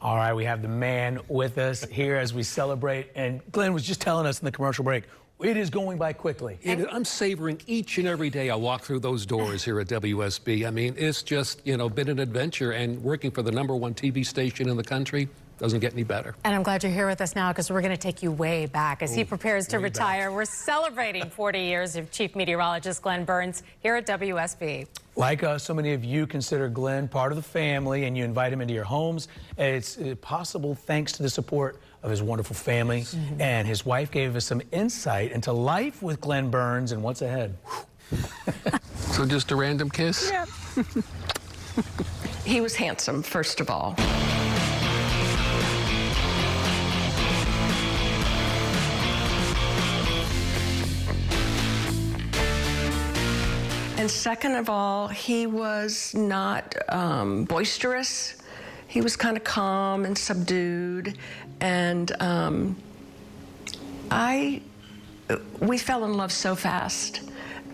All right, we have the man with us here as we celebrate. And Glenn was just telling us in the commercial break, it is going by quickly. I'm savoring each and every day I walk through those doors here at WSB. I mean, it's just, been an adventure, and working for the #1 TV station in the country doesn't get any better. And I'm glad you're here with us now, because we're going to take you way back as he prepares to retire. We're celebrating 40 years of Chief Meteorologist Glenn Burns here at WSB. Like us, so many of you consider Glenn part of the family, and you invite him into your homes. It's possible thanks to the support of his wonderful family. And his wife gave us some insight into life with Glenn Burns and what's ahead. So just a random kiss? Yeah. He was handsome, first of all. And second of all, he was not boisterous. He was kind of calm and subdued. And we fell in love so fast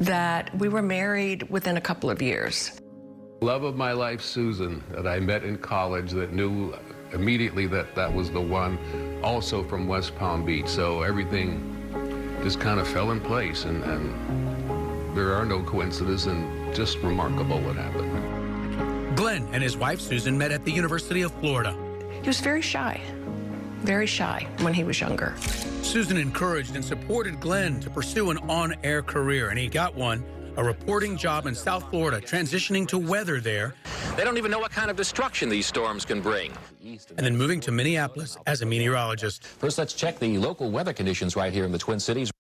that we were married within a couple of years. Love of my life, Susan, that I met in college, that knew immediately that that was the one, also from West Palm Beach. So everything just kind of fell in place, and there are no coincidences, and just remarkable what happened. Glenn and his wife Susan met at the University of Florida. He was very shy when he was younger. Susan encouraged and supported Glenn to pursue an on-air career, and he got one, a reporting job in South Florida, transitioning to weather there. They don't even know what kind of destruction these storms can bring. And then moving to Minneapolis as a meteorologist. First, let's check the local weather conditions right here in the Twin Cities.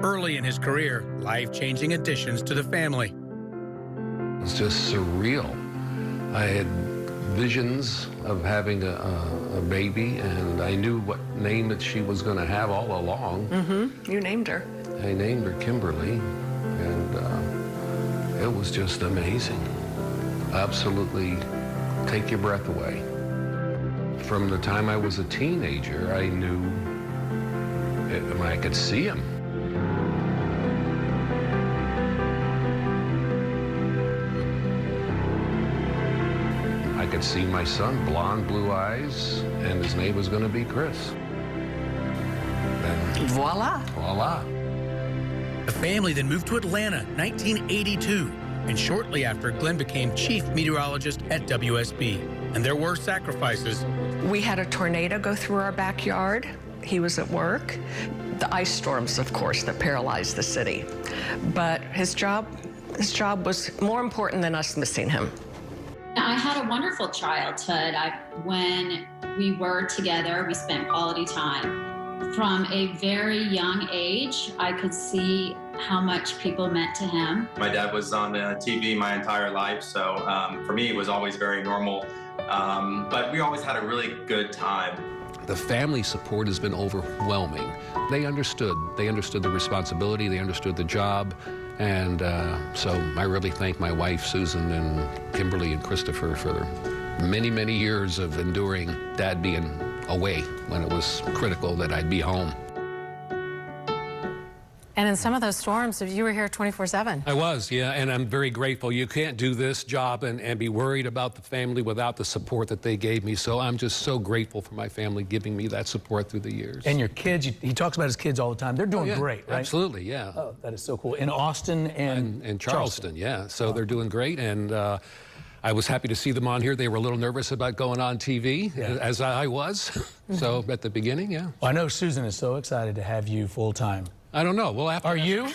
Early in his career, life-changing additions to the family. It's just surreal. I had visions of having a baby, and I knew what name that she was going to have all along. You named her. I named her Kimberly, and it was just amazing. Absolutely take your breath away. From the time I was a teenager, I knew I could see him. I could see my son, blonde, blue eyes, and his name was going to be Chris. And voila. Voila. The family then moved to Atlanta, 1982, and shortly after, Glenn became chief meteorologist at WSB. And there were sacrifices. We had a tornado go through our backyard. He was at work. The ice storms, of course, that paralyzed the city. But his job was more important than us missing him. I had a wonderful childhood. When we were together, we spent quality time. From a very young age, I could see how much people meant to him. My dad was on TV my entire life, so for me it was always very normal. But we always had a really good time. The family support has been overwhelming. They understood the responsibility, they understood the job, and so I really thank my wife, Susan, and Kimberly and Christopher for their many, many years of enduring Dad being away when it was critical that I'd be home. And in some of those storms, you were here 24/7. I was, yeah, and I'm very grateful. You can't do this job and be worried about the family without the support that they gave me. So I'm just so grateful for my family giving me that support through the years. And your kids, he talks about his kids all the time. They're doing great, right? Absolutely, yeah. Oh, that is so cool. In Austin and Charleston, yeah. So they're doing great, and I was happy to see them on here. They were a little nervous about going on TV, as I was. So at the beginning, yeah. Well, I know Susan is so excited to have you full-time. I don't know. We'll have to. Are you?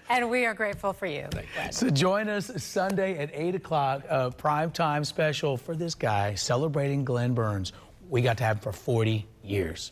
And we are grateful for you. So join us Sunday at 8 o'clock, prime time special for this guy celebrating Glenn Burns. We got to have him for 40 years.